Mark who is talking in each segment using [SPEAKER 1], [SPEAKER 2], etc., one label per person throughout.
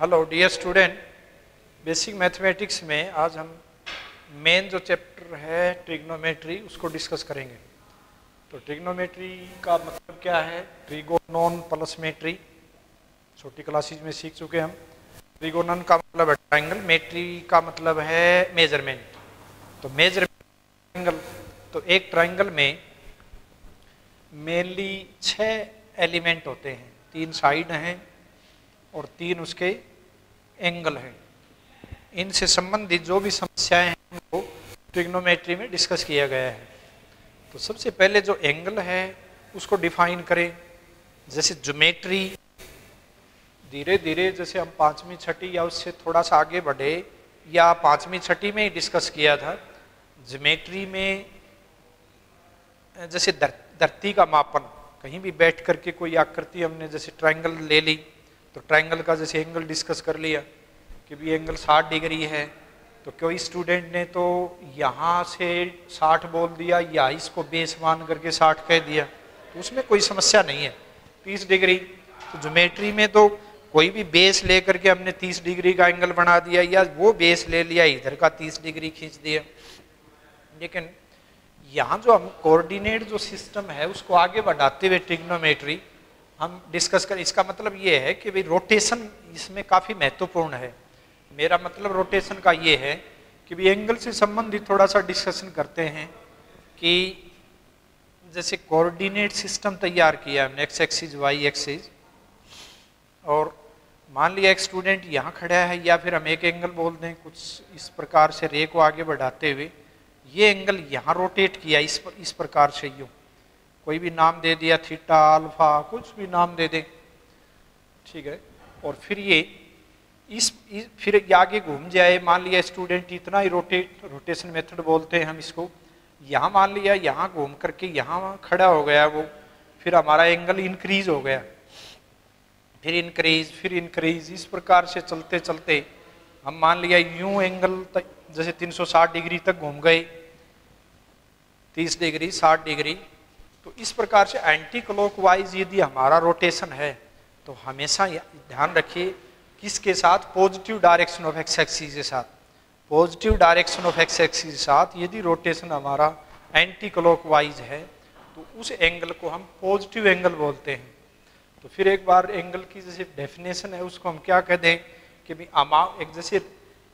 [SPEAKER 1] Hello dear student, basic mathematics में आज हम मेन जो चैप्टर है ट्रिग्नोमेट्री उसको डिस्कस करेंगे। तो ट्रिग्नोमेट्री का मतलब क्या है? ट्रिगोनोन प्लस मेट्री छोटी क्लासेज में सीख चुके हम। ट्रिगोनोन का मतलब है ट्राइंगल, मेट्री का मतलब है मेजरमेंट। तो मेजरमेंट ट्राइंगल, तो एक ट्राइंगल में मेनली 6 एलिमेंट होते हैं, 3 साइड हैं और 3 उसके एंगल है। इनसे संबंधित जो भी समस्याएं हैं उनको ट्रिग्नोमेट्री में डिस्कस किया गया है। तो सबसे पहले जो एंगल है उसको डिफाइन करें। जैसे ज्योमेट्री, धीरे धीरे जैसे हम 5वीं छठी या उससे थोड़ा सा आगे बढ़े या 5वीं छठी में ही डिस्कस किया था। ज्योमेट्री में जैसे धरती का मापन, कहीं भी बैठ करके कोई आकृति हमने जैसे ट्राइंगल ले ली तो ट्राइंगल का जैसे एंगल डिस्कस कर लिया कि भी एंगल 60 डिग्री है। तो कोई स्टूडेंट ने तो यहाँ से 60 बोल दिया या इसको बेस मान करके 60 कह दिया, तो उसमें कोई समस्या नहीं है। 30 डिग्री, तो ज्योमेट्री में तो कोई भी बेस ले करके हमने 30 डिग्री का एंगल बना दिया या वो बेस ले लिया इधर का 30 डिग्री खींच दिया। लेकिन यहाँ जो हम कोऑर्डिनेट जो सिस्टम है उसको आगे बढ़ाते हुए ट्रिग्नोमेट्री हम डिस्कस करें। इसका मतलब ये है कि भाई रोटेशन इसमें काफ़ी महत्वपूर्ण है। मेरा मतलब रोटेशन का ये है कि भी एंगल से संबंधित थोड़ा सा डिस्कशन करते हैं कि जैसे कोऑर्डिनेट सिस्टम तैयार किया हमने, एक्स एक्सिस वाई एक्सिस, और मान लिया एक स्टूडेंट यहाँ खड़ा है या फिर हम एक एंगल बोल दें कुछ इस प्रकार से रे को आगे बढ़ाते हुए, ये एंगल यहाँ रोटेट किया इस प्रकार से, यूँ कोई भी नाम दे दिया, थीटा अल्फा कुछ भी नाम दे दें, ठीक है। और फिर ये फिर आगे घूम जाए, मान लिया स्टूडेंट इतना ही रोटेशन मेथड बोलते हैं हम इसको, यहाँ मान लिया यहाँ घूम करके यहाँ खड़ा हो गया वो, फिर हमारा एंगल इंक्रीज हो गया, फिर इंक्रीज, इस प्रकार से चलते चलते हम मान लिया यूं एंगल जैसे 360 डिग्री तक घूम गए, 30 डिग्री 60 डिग्री। तो इस प्रकार से एंटी क्लॉकवाइज यदि हमारा रोटेशन है तो हमेशा ध्यान रखिए किसके साथ? Positive direction of x axis के साथ। Positive direction of x axis के साथ यदि रोटेशन हमारा एंटी क्लॉकवाइज है तो उस एंगल को हम पॉजिटिव एंगल बोलते हैं। तो फिर एक बार एंगल की जैसे डेफिनेशन है उसको हम क्या कह दें कि भी एक जैसे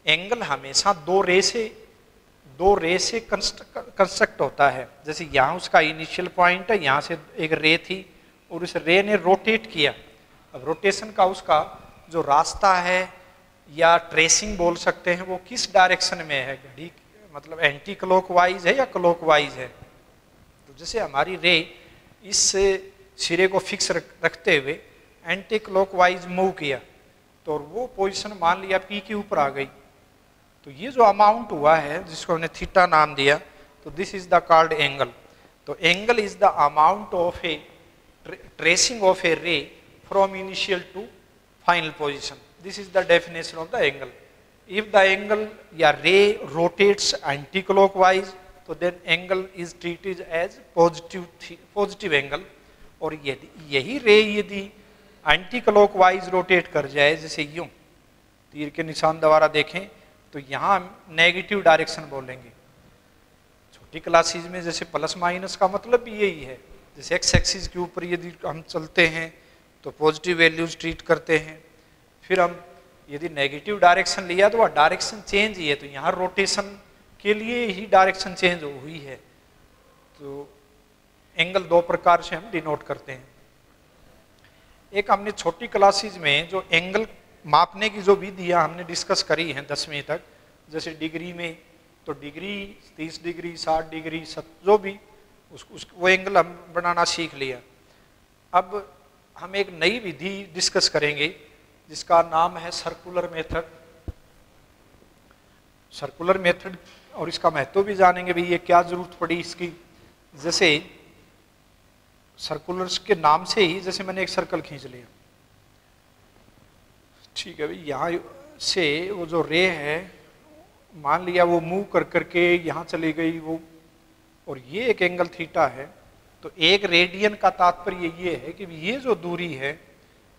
[SPEAKER 1] एंगल हमेशा दो रे से कंस्ट्रक्ट होता है। जैसे यहाँ उसका इनिशियल पॉइंट है, यहाँ से एक रे थी और उस रे ने रोटेट किया। अब रोटेशन का उसका जो रास्ता है या ट्रेसिंग बोल सकते हैं वो किस डायरेक्शन में है, घड़ी मतलब एंटी क्लॉकवाइज है या क्लॉकवाइज है। तो जैसे हमारी रे इस सिरे को फिक्स रखते हुए एंटी क्लॉकवाइज मूव किया तो वो पोजीशन मान लिया पी के ऊपर आ गई, तो ये जो अमाउंट हुआ है जिसको हमने थीटा नाम दिया, तो this is the called angle. तो angle is the amount of a tracing of a ray from initial to final position. This is the definition of the angle. If the angle या ray rotates anticlockwise तो then angle is treated as positive angle. और यही रे यदि anti clockwise rotate कर जाए, जैसे यूं तीर के निशान द्वारा देखें तो यहाँ हम नेगेटिव डायरेक्शन बोलेंगे। छोटी क्लासेज में जैसे प्लस माइनस का मतलब भी यही है। जैसे एक्स एक्सिस के ऊपर यदि हम चलते हैं तो पॉजिटिव वैल्यूज ट्रीट करते हैं, फिर हम यदि नेगेटिव डायरेक्शन लिया तो वह डायरेक्शन चेंज ही है, तो यहाँ रोटेशन के लिए ही डायरेक्शन चेंज हुई है। तो एंगल 2 प्रकार से हम डिनोट करते हैं। एक हमने छोटी क्लासेज में जो एंगल मापने की जो विधियाँ हमने डिस्कस करी हैं 10वीं तक, जैसे डिग्री में तो डिग्री 30 डिग्री 60 डिग्री जो भी वो एंगल हम बनाना सीख लिया। अब हम एक नई विधि डिस्कस करेंगे जिसका नाम है सर्कुलर मेथड। सर्कुलर मेथड, और इसका महत्व भी जानेंगे भाई ये क्या जरूरत पड़ी इसकी। जैसे सर्कुलर्स के नाम से ही जैसे मैंने एक सर्कल खींच लिया, ठीक है भाई, यहाँ से वो जो रे है मान लिया वो मूव कर करके यहाँ चली गई वो, और ये एक एंगल थीटा है। तो एक रेडियन का तात्पर्य ये है कि ये जो दूरी है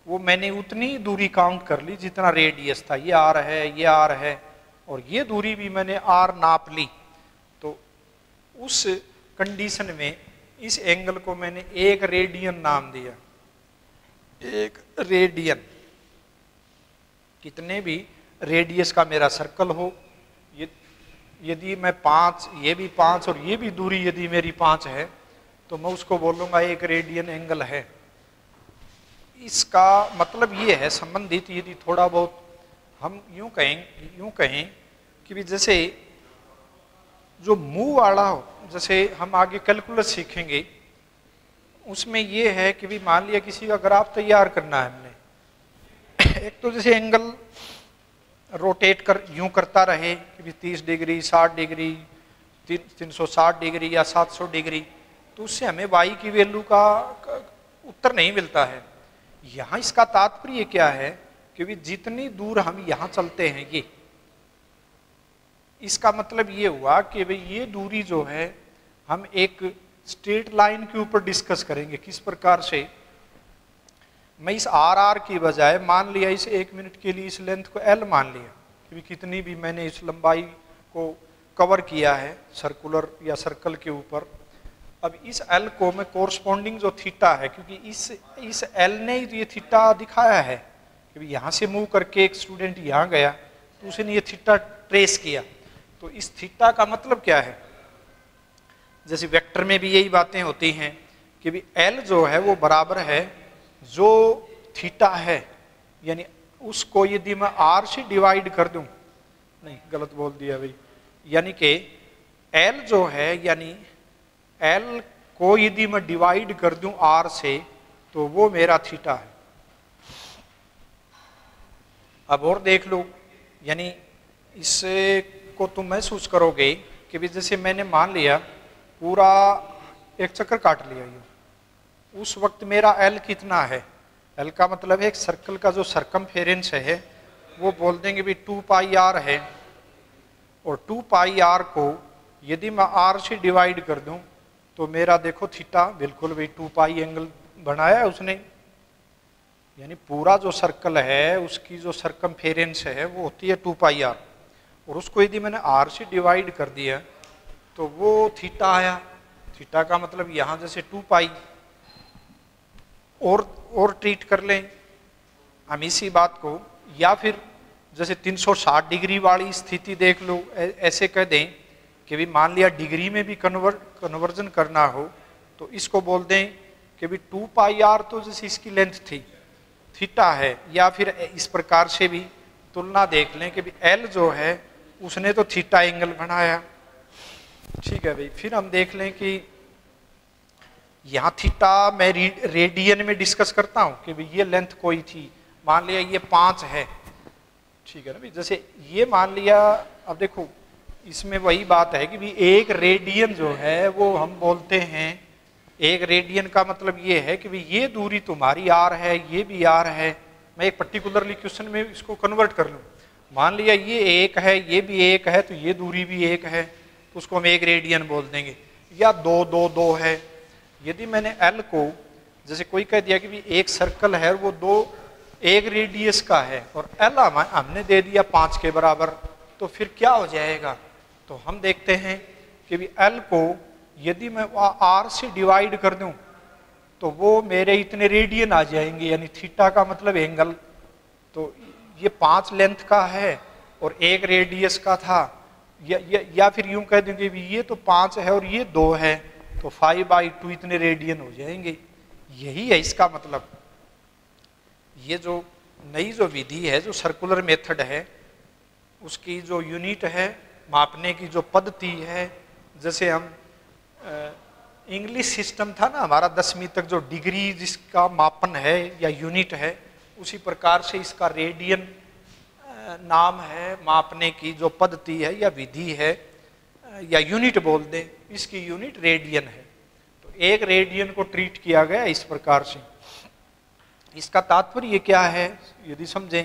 [SPEAKER 1] वो मैंने उतनी दूरी काउंट कर ली जितना रेडियस था, ये आर है, ये आर है, और ये दूरी भी मैंने आर नाप ली। तो उस कंडीशन में इस एंगल को मैंने 1 रेडियन नाम दिया। 1 रेडियन, कितने भी रेडियस का मेरा सर्कल हो, यदि मैं 5, ये भी 5 और ये भी दूरी यदि मेरी 5 है, तो मैं उसको बोलूँगा 1 रेडियन एंगल है। इसका मतलब ये है संबंधित, यदि थोड़ा बहुत हम यूँ कहें कि भी जैसे जो मुंह वाला हो, जैसे हम आगे कैलकुलस सीखेंगे, उसमें ये है कि भी मान लिया किसी का ग्राफ तैयार करना है हमने, एक तो जैसे एंगल रोटेट कर यूं करता रहे कि भी 30 डिग्री, 60 डिग्री, 360 डिग्री या 700 डिग्री, तो उससे हमें y की वैल्यू का उत्तर नहीं मिलता है। यहाँ इसका तात्पर्य क्या है कि भी जितनी दूर हम यहाँ चलते हैं, ये इसका मतलब ये हुआ कि भाई ये दूरी जो है हम एक स्ट्रेट लाइन के ऊपर डिस्कस करेंगे। किस प्रकार से, मैं इस आर की बजाय मान लिया इस 1 मिनट के लिए इस लेंथ को एल मान लिया कि कितनी भी मैंने इस लंबाई को कवर किया है सर्कुलर या सर्कल के ऊपर। अब इस एल को मैं कोरस्पॉन्डिंग जो थीटा है, क्योंकि इस एल ने ये थीटा दिखाया है कि यहाँ से मूव करके एक स्टूडेंट यहाँ गया तो उसने ये थीटा ट्रेस किया, तो इस थीटा का मतलब क्या है, जैसे वेक्टर में भी यही बातें होती हैं कि भी एल जो है वो बराबर है जो थीटा है, यानी उसको यदि मैं आर से डिवाइड कर दूं, नहीं गलत बोल दिया भाई, यानी कि एल जो है, यानी एल को यदि मैं डिवाइड कर दूं आर से, तो वो मेरा थीटा है। अब और देख लो, यानी इससे को तुम महसूस करोगे कि भी जैसे मैंने मान लिया पूरा एक चक्कर काट लिया ये, उस वक्त मेरा एल कितना है, एल का मतलब है एक सर्कल का जो सरकमफेरेंस है वो बोल देंगे भी 2 पाई आर है, और 2 पाई आर को यदि मैं आर से डिवाइड कर दूं तो मेरा देखो थीटा बिल्कुल भी 2 पाई एंगल बनाया है उसने, यानी पूरा जो सर्कल है उसकी जो सरकमफेरेंस है वो होती है 2 पाई आर, और उसको यदि मैंने आर से डिवाइड कर दिया तो वो थीटा आया। थीटा का मतलब यहाँ जैसे 2 पाई और ट्रीट कर लें हम इसी बात को, या फिर जैसे 360 डिग्री वाली स्थिति देख लो, ऐसे कह दें कि भी मान लिया डिग्री में भी कन्वर्जन करना हो तो इसको बोल दें कि भी 2 पाई आर तो जैसे इसकी लेंथ थी थीटा है, या फिर इस प्रकार से भी तुलना देख लें कि भी एल जो है उसने तो थीटा एंगल बनाया, ठीक है भाई। फिर हम देख लें कि यहाँ थीटा मैं रेडियन में डिस्कस करता हूँ कि भाई ये लेंथ कोई थी, मान लिया ये 5 है, ठीक है ना भाई। जैसे ये मान लिया, अब देखो इसमें वही बात है कि भी 1 रेडियन जो है वो हम बोलते हैं, 1 रेडियन का मतलब ये है कि भाई ये दूरी तुम्हारी आर है, ये भी आर है। मैं एक पर्टिकुलरली क्वेश्चन में इसको कन्वर्ट कर लूँ, मान लिया ये 1 है, ये भी 1 है, तो ये दूरी भी 1 है, तो उसको हम 1 रेडियन बोल देंगे। या 2 2 2 है, यदि मैंने एल को जैसे कोई कह दिया कि भी एक सर्कल है वो 1 रेडियस का है और एल हमने दे दिया 5 के बराबर, तो फिर क्या हो जाएगा, तो हम देखते हैं कि भी एल को यदि मैं आर से डिवाइड कर दूं तो वो मेरे इतने रेडियन आ जाएंगे, यानी थीटा का मतलब एंगल। तो ये 5 लेंथ का है और 1 रेडियस का था, या फिर यूं कह देंगे भी ये तो 5 है और ये 2 है, तो 5/2 इतने रेडियन हो जाएंगे। यही है इसका मतलब। ये जो नई जो विधि है, जो सर्कुलर मेथड है, उसकी जो यूनिट है मापने की, जो पद्धति है, जैसे हम इंग्लिश सिस्टम था ना हमारा 10वीं तक, जो डिग्री जिसका मापन है या यूनिट है, उसी प्रकार से इसका रेडियन नाम है मापने की जो पद्धति है या विधि है, या यूनिट बोल दें, इसकी यूनिट रेडियन है। तो 1 रेडियन को ट्रीट किया गया इस प्रकार से। इसका तात्पर्य क्या है यदि समझें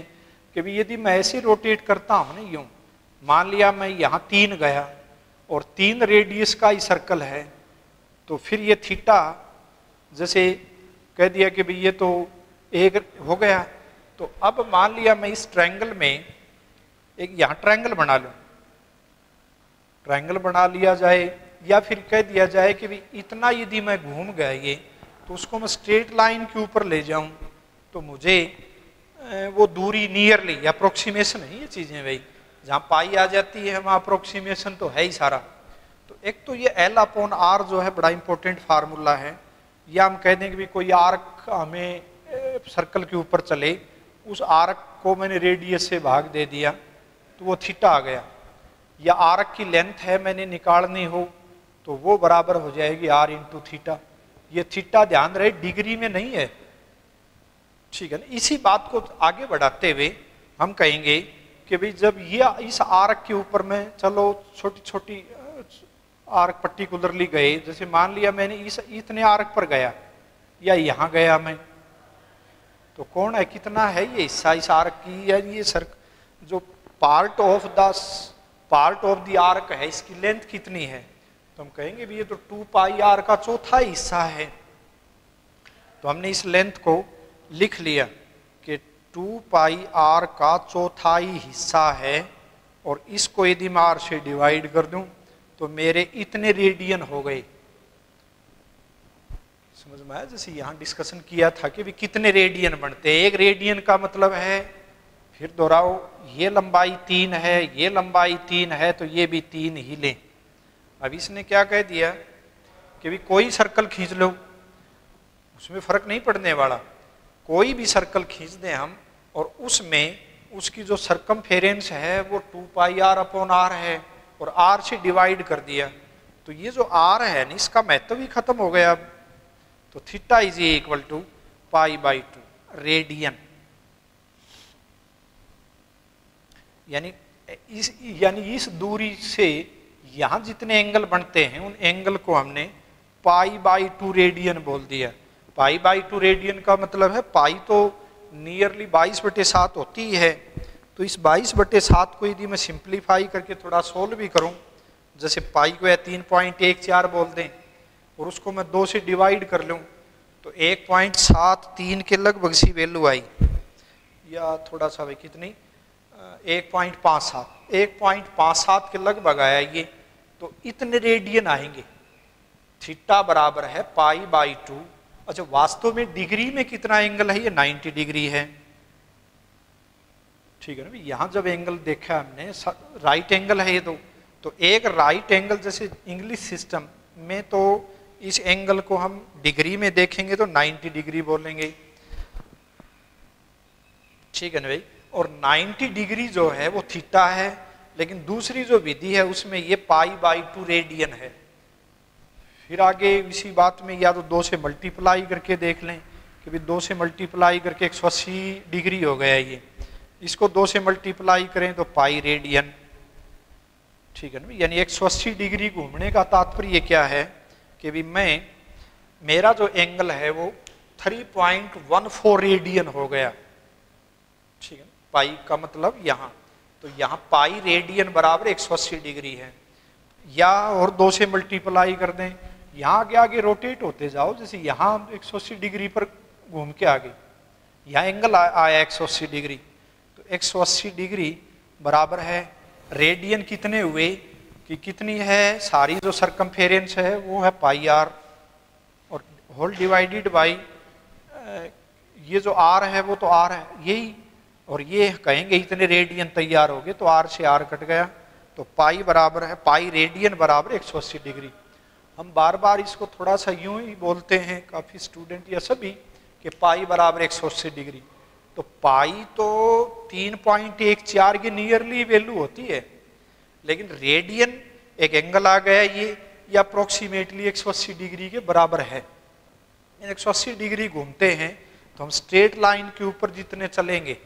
[SPEAKER 1] कि भी यदि मैं ऐसे रोटेट करता हूँ ना, यूं मान लिया मैं यहाँ 3 गया और 3 रेडियस का ही सर्कल है, तो फिर ये थीटा जैसे कह दिया कि भाई ये तो एक हो गया। तो अब मान लिया मैं इस ट्रायंगल में एक यहाँ ट्रायंगल बना लूँ, ट्रायंगल बना लिया जाए, या फिर कह दिया जाए कि भी इतना यदि मैं घूम गया ये, तो उसको मैं स्ट्रेट लाइन के ऊपर ले जाऊं तो मुझे वो दूरी नियरली, अप्रोक्सीमेशन है ये चीजें भाई, जहाँ पाई आ जाती है वहाँ अप्रोक्सीमेशन तो है ही सारा। तो एक तो ये L/R जो है बड़ा इंपॉर्टेंट फार्मूला है, या हम कह दें कि भी कोई आर्क हमें सर्कल के ऊपर चले, उस आर्क को मैंने रेडियस से भाग दे दिया तो वो थीटा आ गया, या आर्क की लेंथ है मैंने निकालनी हो तो वो बराबर हो जाएगी R इंटू थीटा। ये थीटा ध्यान रहे डिग्री में नहीं है, ठीक है ना। इसी बात को आगे बढ़ाते हुए हम कहेंगे कि भाई जब ये इस आर्क के ऊपर में चलो छोटी छोटी आर्क पर्टिकुलरली गए, जैसे मान लिया मैंने इस इतने आर्क पर गया या यहाँ गया मैं, तो कौन है कितना है ये हिस्सा इस आर्क की, या ये जो पार्ट ऑफ द आर्क है इसकी लेंथ कितनी है, तो हम कहेंगे भी ये तो 2 पाई आर का चौथा हिस्सा है। तो हमने इस लेंथ को लिख लिया कि 2 पाई आर का चौथाई हिस्सा है, और इसको यदि मैं आर से डिवाइड कर दूं तो मेरे इतने रेडियन हो गए। समझ में आया? जैसे यहां डिस्कशन किया था कि भी कितने रेडियन बनते हैं, एक रेडियन का मतलब है, फिर दोहराओ, ये लंबाई 3 है, ये लंबाई 3 है, तो ये भी 3 ही लें। अब इसने क्या कह दिया कि भी कोई सर्कल खींच लो, उसमें फर्क नहीं पड़ने वाला, कोई भी सर्कल खींच दें हम, और उसमें उसकी जो सर्कमफेरेंस है वो 2 पाई R/R है, और R से डिवाइड कर दिया, तो ये जो R है ना इसका महत्व ही खत्म हो गया। अब तो theta is equal to π/2 radian, यानी इस दूरी से यहां जितने एंगल बनते हैं उन एंगल को हमने π/2 रेडियन बोल दिया। π/2 रेडियन का मतलब है पाई तो नियरली 22/7 होती है, तो इस 22/7 को यदि मैं सिंप्लीफाई करके थोड़ा सोल्व भी करूं, जैसे पाई को या 3.14 बोल दें और उसको मैं 2 से डिवाइड कर लूं, तो 1.73 के लगभग सी वैल्यू आई, या थोड़ा सा भाई कितनी 1.57 के लगभग आया ये, तो इतने रेडियन आएंगे। थीटा बराबर है π/2। अच्छा, वास्तव में डिग्री में कितना एंगल है, ये 90 डिग्री है, ठीक है ना। यहां जब एंगल देखा हमने राइट एंगल है ये, तो एक राइट एंगल, जैसे इंग्लिश सिस्टम में तो इस एंगल को हम डिग्री में देखेंगे तो 90 डिग्री बोलेंगे, ठीक है ना भाई। और 90 डिग्री जो है वो थीटा है, लेकिन दूसरी जो विधि है उसमें ये π/2 रेडियन है। फिर आगे इसी बात में या तो 2 से मल्टीप्लाई करके देख लें कि भी 2 से मल्टीप्लाई करके 180 डिग्री हो गया ये, इसको 2 से मल्टीप्लाई करें तो पाई रेडियन, ठीक है ना। यानी 180 डिग्री घूमने का तात्पर्य क्या है कि भी मेरा जो एंगल है वो 3.14 रेडियन हो गया, ठीक है। पाई का मतलब यहाँ, तो यहाँ पाई रेडियन बराबर 180 डिग्री है, या और 2 से मल्टीप्लाई कर दें, यहाँ आगे आगे रोटेट होते जाओ, जैसे यहाँ 180 डिग्री पर घूम के आगे यहाँ एंगल आया 180 डिग्री, तो 180 डिग्री बराबर है रेडियन कितने हुए कि कितनी है, सारी जो सरकमफेरेंस है वो है πr, और होल डिवाइडेड बाई ये जो r है वो तो r है यही, और ये कहेंगे इतने रेडियन तैयार हो गए, तो r से r कट गया, तो पाई बराबर है, पाई रेडियन बराबर 180 डिग्री। हम बार बार इसको थोड़ा सा यूं ही बोलते हैं काफ़ी स्टूडेंट या सभी कि पाई बराबर 180 डिग्री, तो पाई तो 3.14 की नियरली वैल्यू होती है, लेकिन रेडियन एक एंगल आ गया ये अप्रोक्सीमेटली 180 डिग्री के बराबर है। 180 डिग्री घूमते हैं तो हम स्ट्रेट लाइन के ऊपर जितने चलेंगे,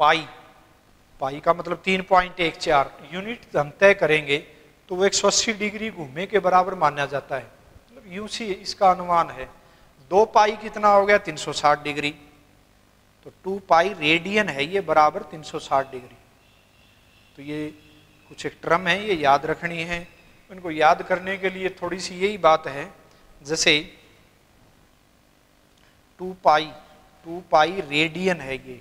[SPEAKER 1] पाई का मतलब 3.14 यूनिट हम तय करेंगे तो वो 180 डिग्री घूमने के बराबर माना जाता है, मतलब यूं सी इसका अनुमान है। 2 पाई कितना हो गया 360 डिग्री, तो 2 पाई रेडियन है ये बराबर 360 डिग्री। तो ये कुछ एक टर्म है ये याद रखनी है, इनको याद करने के लिए थोड़ी सी यही बात है, जैसे 2 पाई 2 पाई रेडियन है ये,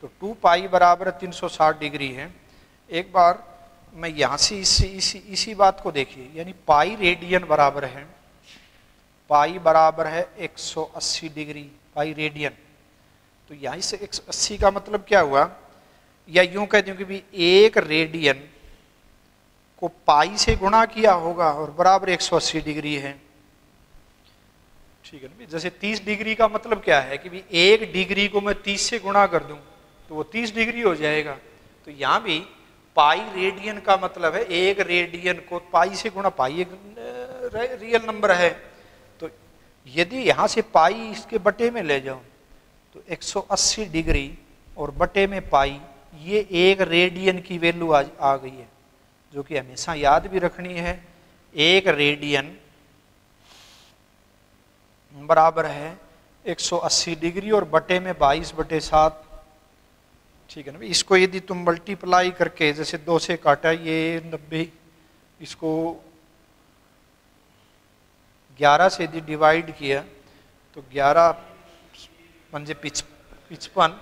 [SPEAKER 1] तो 2 पाई बराबर 360 डिग्री है। एक बार मैं यहाँ से इसी बात को देखिए, यानी पाई रेडियन बराबर है, पाई बराबर है 180 डिग्री, पाई रेडियन। तो यहाँ से 180 का मतलब क्या हुआ, या यूं कह दूं कि भी 1 रेडियन को पाई से गुणा किया होगा और बराबर 180 डिग्री है, ठीक है ना। जैसे 30 डिग्री का मतलब क्या है कि भी 1 डिग्री को मैं 30 से गुणा कर दूं तो वो 30 डिग्री हो जाएगा। तो यहाँ भी पाई रेडियन का मतलब है 1 रेडियन को पाई से गुणा, पाई एक रियल नंबर है, तो यदि यहाँ से पाई इसके बटे में ले जाओ तो 180 डिग्री और बटे में पाई, ये 1 रेडियन की वैल्यू आ गई है, जो कि हमेशा याद भी रखनी है। 1 रेडियन बराबर है 180 डिग्री और बटे में 22/7, ठीक है ना। इसको यदि तुम मल्टीप्लाई करके, जैसे 2 से काटा ये 90, इसको 11 से यदि डिवाइड किया तो 11 पंजे 55,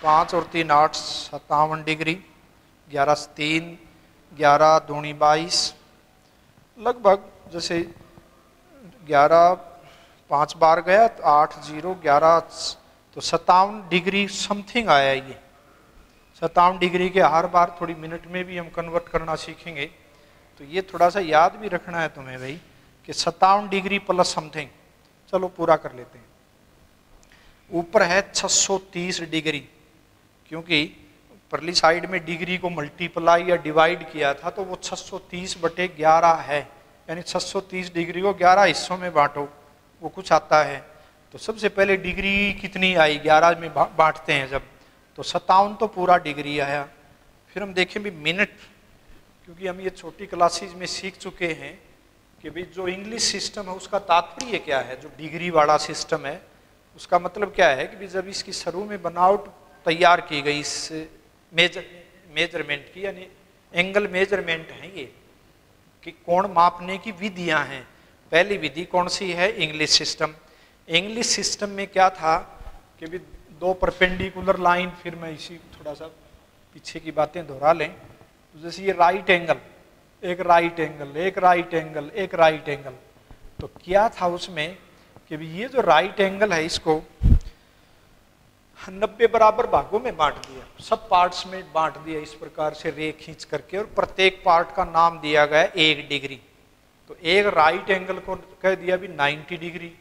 [SPEAKER 1] 5 और 3 8, 57 डिग्री, 11 से 3, 11 दूनी 22, लगभग जैसे 11 5 बार गया तो 8 0 11, तो 57 डिग्री समथिंग आया ये। 57 डिग्री के हर बार थोड़ी मिनट में भी हम कन्वर्ट करना सीखेंगे, तो ये थोड़ा सा याद भी रखना है तुम्हें भाई कि 57 डिग्री प्लस समथिंग। चलो पूरा कर लेते हैं। ऊपर है 630 डिग्री, क्योंकि परली साइड में डिग्री को मल्टीप्लाई या डिवाइड किया था तो वो 630/11 है, यानी 630 डिग्री को 11 हिस्सों में बांटो, वो कुछ आता है। तो सबसे पहले डिग्री कितनी आई, 11 में बांटते हैं जब, तो 57 तो पूरा डिग्री आया। फिर हम देखें भी मिनट, क्योंकि हम ये छोटी क्लासेज में सीख चुके हैं कि भाई जो इंग्लिश सिस्टम है उसका तात्पर्य क्या है। जो डिग्री वाला सिस्टम है उसका मतलब क्या है कि भाई जब इसकी शुरू में बनावट तैयार की गई इस मेजरमेंट की, यानी एंगल मेजरमेंट है ये, कि कोण मापने की विधियां हैं। पहली विधि कौन सी है, इंग्लिश सिस्टम। इंग्लिश सिस्टम में क्या था कि भी 2 परपेंडिकुलर लाइन, फिर मैं इसी थोड़ा सा पीछे की बातें दोहरा लें, तो जैसे ये राइट एंगल, एक राइट एंगल, एक राइट एंगल, एक राइट एंगल, तो क्या था उसमें कि भी ये जो राइट एंगल है इसको 90 बराबर भागों में बांट दिया, सब पार्ट्स में बांट दिया इस प्रकार से रे खींच करके, और प्रत्येक पार्ट का नाम दिया गया 1 डिग्री। तो एक राइट एंगल को कह दिया भी 90 डिग्री।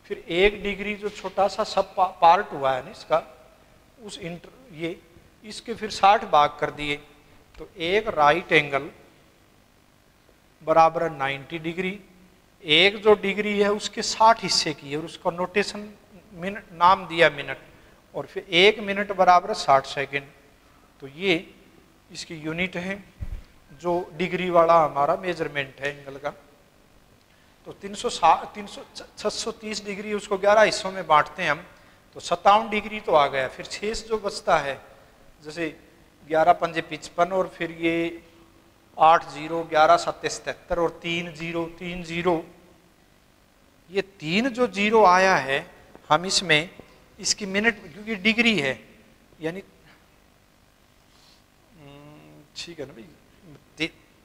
[SPEAKER 1] फिर 1 डिग्री जो छोटा सा सब पार्ट हुआ है ना इसका, उस ये इसके फिर 60 भाग कर दिए, तो एक राइट एंगल बराबर 90 डिग्री। एक जो डिग्री है उसके 60 हिस्से की है और उसका नोटेशन मिनट, नाम दिया मिनट, और फिर 1 मिनट बराबर 60 सेकेंड। तो ये इसकी यूनिट है जो डिग्री वाला हमारा मेजरमेंट है एंगल का। तो 630 डिग्री उसको 11 हिस्सों में बांटते हैं हम, तो 57 डिग्री तो आ गया। फिर शेष जो बचता है, जैसे 11 पंजे 55 और फिर ये 8 0 11 7 77 और 3 0, ये 3 जो 0 आया है, हम इसमें इसकी मिनट, क्योंकि डिग्री है यानी, ठीक है ना भाई,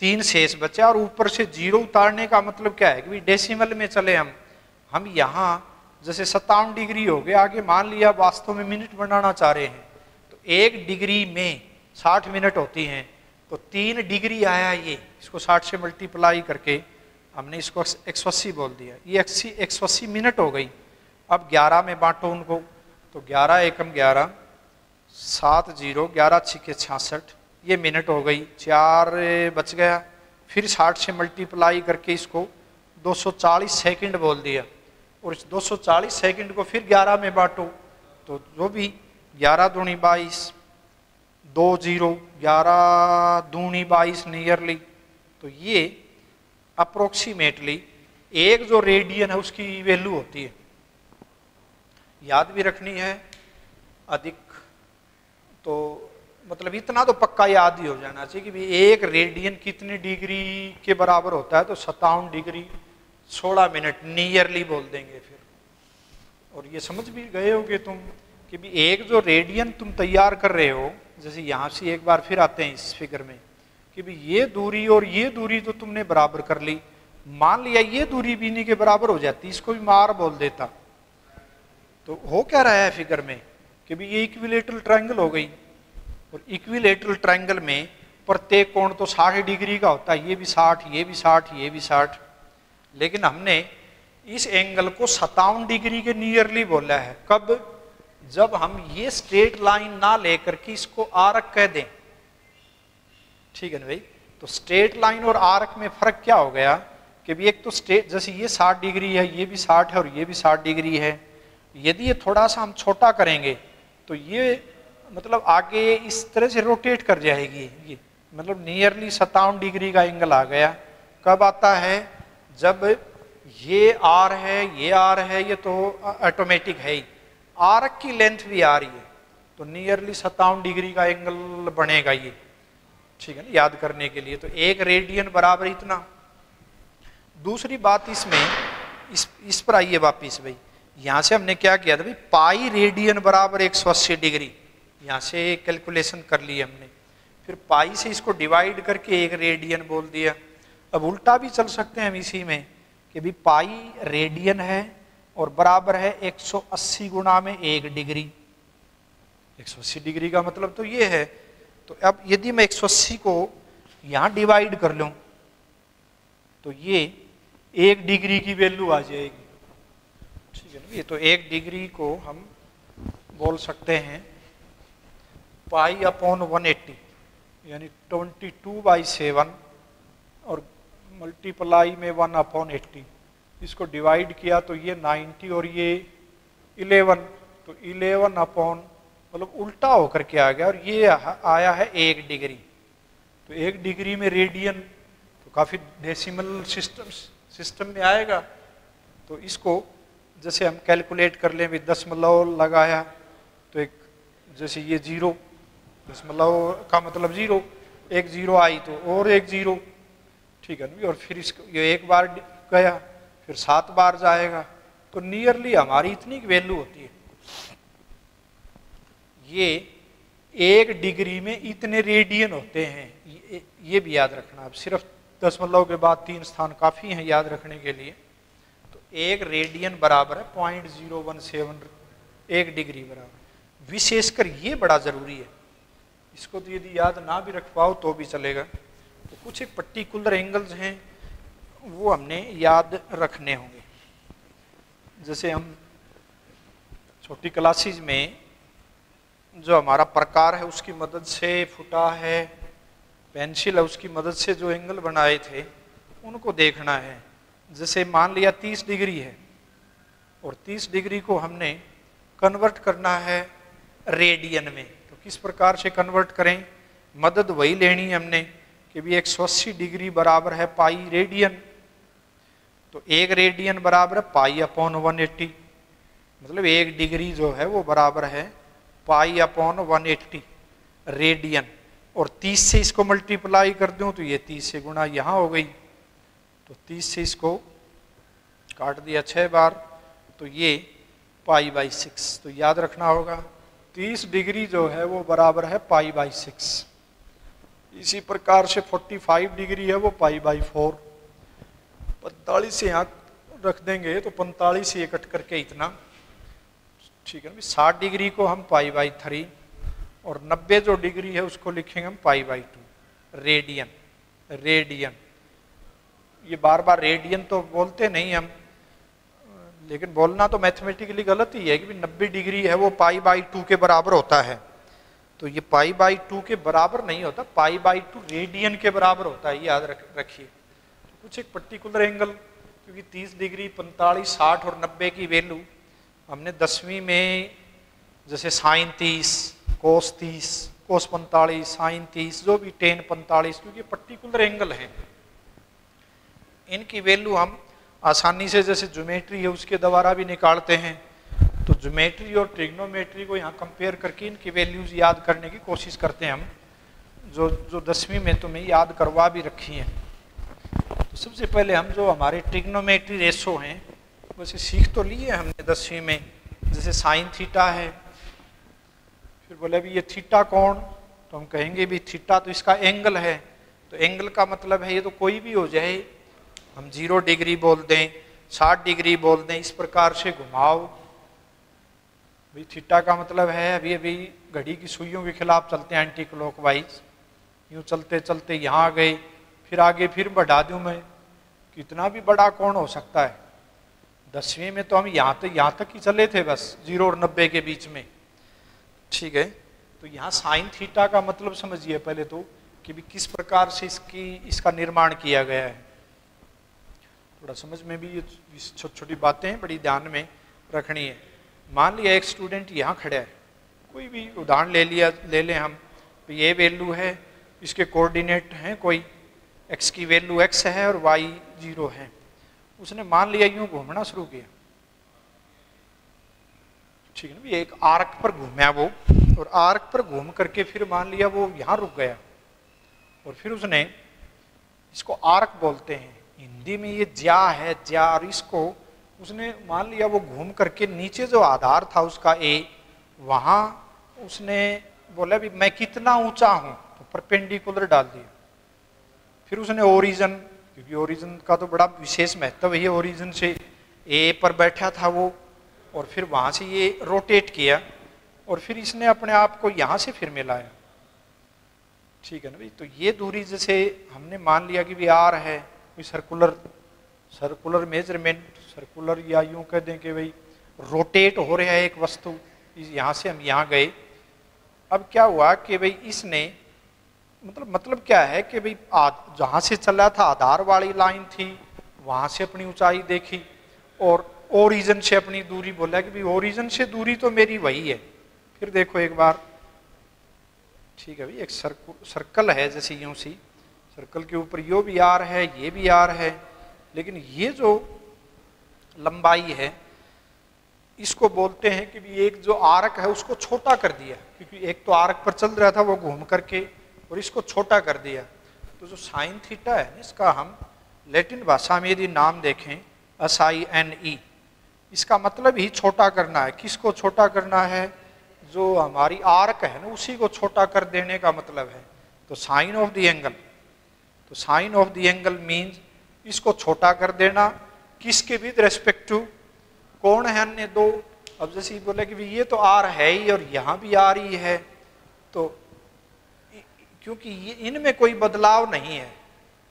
[SPEAKER 1] 3 शेष बचा और ऊपर से 0 उतारने का मतलब क्या है कि डेसिमल में चले हम यहाँ जैसे 57 डिग्री हो गए, आगे मान लिया वास्तव में मिनट बनाना चाह रहे हैं, तो 1 डिग्री में 60 मिनट होती हैं, तो 3 डिग्री आया ये, इसको 60 से मल्टीप्लाई करके हमने इसको 180 बोल दिया, ये 180 मिनट हो गई। अब 11 में बांटो उनको, तो 11 एकम 11, 7 0 11 6 66, ये मिनट हो गई, 4 बच गया। फिर 60 से मल्टीप्लाई करके इसको 240 सेकंड बोल दिया, और इस 240 सेकंड को फिर 11 में बांटो, तो जो भी 11 दूनी 22, 2 0 11 दूनी 22 नियरली, तो ये अप्रोक्सीमेटली एक जो रेडियन है उसकी वैल्यू होती है। याद भी रखनी है अधिक, तो मतलब इतना तो पक्का याद ही हो जाना चाहिए कि भाई 1 रेडियन कितनी डिग्री के बराबर होता है, तो 57 डिग्री 16 मिनट नियरली बोल देंगे फिर। और ये समझ भी गए होगे तुम कि भी एक जो रेडियन तुम तैयार कर रहे हो, जैसे यहाँ से एक बार फिर आते हैं इस फिगर में, कि भी ये दूरी और ये दूरी तो तुमने बराबर कर ली, मान लिया ये दूरी भी नहीं के बराबर हो जाती, इसको भी मार बोल देता, तो हो क्या रहा है फिगर में कि भी ये इक्विलेटरल ट्रायंगल हो गई। और इक्विलेटरल ट्रायंगल में प्रत्येक कोण तो 60 डिग्री का होता है, ये भी 60, ये भी 60, ये भी 60, लेकिन हमने इस एंगल को 57 डिग्री के नियरली बोला है। कब? जब हम ये स्ट्रेट लाइन ना लेकर के इसको आर्क कह दें, ठीक है ना भाई। तो स्ट्रेट लाइन और आर्क में फर्क क्या हो गया कि भी एक तो स्ट्रेट, जैसे ये 60 डिग्री है, ये भी 60 है और ये भी 60 डिग्री है, यदि ये थोड़ा सा हम छोटा करेंगे तो ये मतलब आगे इस तरह से रोटेट कर जाएगी, ये मतलब नियरली 57 डिग्री का एंगल आ गया। कब आता है? जब ये आर है, ये आर है, ये तो ऑटोमेटिक है ही, आर्क की लेंथ भी आ रही है, तो नियरली 57 डिग्री का एंगल बनेगा ये, ठीक है ना, याद करने के लिए। तो एक रेडियन बराबर इतना। दूसरी बात इसमें, इस पर आइए वापिस भाई, यहां से हमने क्या किया था भाई, पाई रेडियन बराबर 180 डिग्री, यहां से कैलकुलेशन कर ली हमने, फिर पाई से इसको डिवाइड करके एक रेडियन बोल दिया। अब उल्टा भी चल सकते हैं हम इसी में कि भी पाई रेडियन है और बराबर है 180 गुणा में 1 डिग्री। 180 डिग्री का मतलब तो ये है, तो अब यदि मैं 180 को यहां डिवाइड कर लूं तो ये 1 डिग्री की वैल्यू आ जाएगी, ठीक है ना। ये तो 1 डिग्री को हम बोल सकते हैं पाई अपॉन 180 यानी 22/7 और मल्टीप्लाई में 1/80, इसको डिवाइड किया तो ये 90 और ये 11, तो 11 अपॉन मतलब उल्टा होकर के आ गया और ये आया है 1 डिग्री। तो 1 डिग्री में रेडियन तो काफी डेसिमल सिस्टम में आएगा। तो इसको जैसे हम कैलकुलेट कर लें, 10 लगाया तो एक जैसे ये 0, 10 का मतलब 0, एक 0 आई तो और एक 0, ठीक है ना। और फिर इसको ये एक बार गया फिर 7 बार जाएगा, तो नियरली हमारी इतनी वैल्यू होती है। ये 1 डिग्री में इतने रेडियन होते हैं, ये भी याद रखना। अब सिर्फ 10 के बाद 3 स्थान काफी हैं याद रखने के लिए। तो 1 रेडियन बराबर है 0.017 1 डिग्री बराबर। विशेषकर ये बड़ा जरूरी है, इसको तो यदि याद ना भी रख पाओ तो भी चलेगा। तो कुछ एक पर्टिकुलर एंगल्स हैं वो हमने याद रखने होंगे। जैसे हम छोटी क्लासेस में जो हमारा प्रकार है उसकी मदद से, फुटा है, पेंसिल है, उसकी मदद से जो एंगल बनाए थे उनको देखना है। जैसे मान लिया 30 डिग्री है और 30 डिग्री को हमने कन्वर्ट करना है रेडियन में, तो किस प्रकार से कन्वर्ट करें? मदद वही लेनी है हमने कि भी 180 डिग्री बराबर है पाई रेडियन, तो 1 रेडियन बराबर है पाई अपॉन 180, मतलब 1 डिग्री जो है वो बराबर है पाई अपॉन 180 रेडियन। और 30 से इसको मल्टीप्लाई कर दूं तो ये 30 से गुणा यहाँ हो गई, तो 30 से इसको काट दिया 6 बार, तो ये π/6। तो याद रखना होगा 30 डिग्री जो है वो बराबर है π/6। इसी प्रकार से 45 डिग्री है वो π/4। 45 से यहाँ रख देंगे तो 45 से कट करके इतना, ठीक है ना। 60 डिग्री को हम π/3 और 90 जो डिग्री है उसको लिखेंगे हम π/2 रेडियन। रेडियन ये बार बार रेडियन तो बोलते नहीं हम, लेकिन बोलना तो मैथमेटिकली गलत ही है कि 90 डिग्री है वो π/2 के बराबर होता है। तो ये π/2 के बराबर नहीं होता, π/2 रेडियन के बराबर होता है, याद रखिए। तो कुछ एक पर्टिकुलर एंगल, क्योंकि 30 डिग्री, 45, 60 और 90 की वैल्यू हमने 10वीं में जैसे साइन 30, कोस 30, कोस 45, साइन 30, जो भी टेन 45, क्योंकि पर्टिकुलर एंगल है, इनकी वैल्यू हम आसानी से जैसे ज्योमेट्री है उसके द्वारा भी निकालते हैं। तो ज्योमेट्री और ट्रिग्नोमेट्री को यहाँ कंपेयर करके इनकी वैल्यूज याद करने की कोशिश करते हैं हम, जो 10वीं में तुम्हें याद करवा भी रखी हैं। तो सबसे पहले हम जो हमारे ट्रिग्नोमेट्री रेशो हैं वैसे सीख तो लिए हमने 10वीं में, जैसे साइन थीटा है फिर बोले अभी ये थीटा कोण, तो हम कहेंगे भी थीटा तो इसका एंगल है। तो एंगल का मतलब है ये तो कोई भी हो जाए, हम 0 डिग्री बोल दें, 60 डिग्री बोल दें, इस प्रकार से घुमाओ। भाई थीटा का मतलब है अभी अभी घड़ी की सुइयों के खिलाफ चलते हैं एंटी क्लॉकवाइज, यूँ चलते चलते यहाँ आ गए, फिर आगे फिर बढ़ा दूँ मैं, कितना भी बड़ा कोण हो सकता है। 10वीं में तो हम यहाँ तक ही चले थे बस 0 और 90 के बीच में, ठीक है। तो यहाँ साइन थीटा का मतलब समझिए पहले तो कि भी किस प्रकार से इसका निर्माण किया गया है। थोड़ा समझ में भी ये छोटी छोटी बातें बड़ी ध्यान में रखनी है। मान लिया एक स्टूडेंट यहाँ खड़ा है, कोई भी उदाहरण ले लें हम, तो ये वैल्यू है, इसके कोऑर्डिनेट हैं कोई, x की वैल्यू x है और y 0 है। उसने मान लिया यूं घूमना शुरू किया, ठीक है ना, भी एक आर्क पर घूमा वो, और आर्क पर घूम करके फिर मान लिया वो यहाँ रुक गया, और फिर उसने, इसको आर्क बोलते हैं हिंदी में, ये ज्या है ज्या, और इसको उसने मान लिया वो घूम करके नीचे जो आधार था उसका a, वहां उसने बोला भी मैं कितना ऊंचा हूं, तो परपेंडिकुलर डाल दिया। फिर उसने ओरिजिन, क्योंकि ओरिजिन का तो बड़ा विशेष महत्व है, ओरिजिन से a पर बैठा था वो, और फिर वहां से ये रोटेट किया, और फिर इसने अपने आप को यहां से फिर मिलाया, ठीक है ना भाई। तो ये दूरी जैसे हमने मान लिया कि भी r है, कोई सर्कुलर मेजरमेंट, सर्कुलर या यूं कह दें कि भाई रोटेट हो रहा है एक वस्तु, यहाँ से हम यहाँ गए। अब क्या हुआ कि भाई इसने मतलब क्या है कि भाई जहाँ से चला था आधार वाली लाइन थी, वहाँ से अपनी ऊंचाई देखी, और ओरिजिन से अपनी दूरी बोला कि भाई ओरिजिन से दूरी तो मेरी वही है। फिर देखो एक बार, ठीक है भाई, एक सर्कल है जैसे यूं सी, सर्कल के ऊपर यो भी आर है, ये भी आर है, लेकिन ये जो लंबाई है इसको बोलते हैं कि भी एक जो आर्क है उसको छोटा कर दिया, क्योंकि एक तो आर्क पर चल रहा था वो घूम करके, और इसको छोटा कर दिया। तो जो साइन थीटा है इसका हम लैटिन भाषा में यदि नाम देखें SINE, इसका मतलब ही छोटा करना है। किसको छोटा करना है? जो हमारी आर्क है ना उसी को छोटा कर देने का मतलब है। तो साइन ऑफ द एंगल, तो sine of the angle means इसको छोटा कर देना, किसके विद रेस्पेक्ट टू, कौन है अन्य दो। अब जैसे बोले कि ये तो आर है ही और यहाँ भी आर ही है, तो क्योंकि ये इनमें कोई बदलाव नहीं है,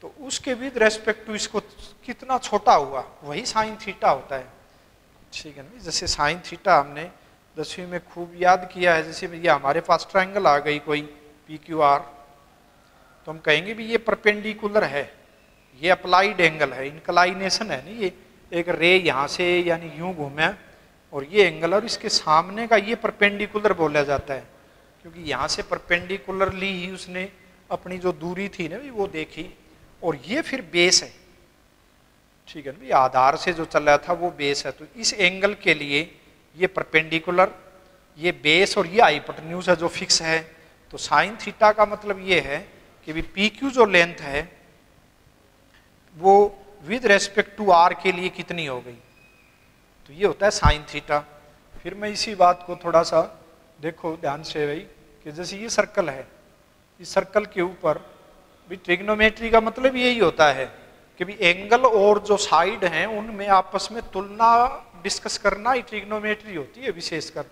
[SPEAKER 1] तो उसके विद रेस्पेक्ट टू इसको कितना छोटा हुआ, वही साइन थीटा होता है, ठीक है ना। जैसे साइन थीटा हमने 10वीं में खूब याद किया है। जैसे ये हमारे पास ट्रायंगल आ गई कोई PQR, तो हम कहेंगे भी ये परपेंडिकुलर है, ये अप्लाइड एंगल है, इंक्लाइनेशन है ना, ये एक रे यहाँ से यानी यूं घूमे और ये एंगल, और इसके सामने का ये परपेंडिकुलर बोला जाता है, क्योंकि यहाँ से परपेंडिकुलरली ही उसने अपनी जो दूरी थी ना वो देखी, और ये फिर बेस है, ठीक है ना, ये आधार से जो चल रहा था वो बेस है। तो इस एंगल के लिए ये परपेंडिकुलर, ये बेस, और ये हाइपोटेन्यूज है जो फिक्स है। तो साइन थीटा का मतलब ये है कि भी PQ जो लेंथ है वो विद रेस्पेक्ट टू आर के लिए कितनी हो गई, तो ये होता है साइन थीटा। फिर मैं इसी बात को थोड़ा सा देखो ध्यान से भाई, कि जैसे ये सर्कल है, इस सर्कल के ऊपर भी ट्रिग्नोमेट्री का मतलब यही होता है कि भी एंगल और जो साइड हैं उनमें आपस में तुलना डिस्कस करना ही ट्रिग्नोमेट्री होती है विशेषकर।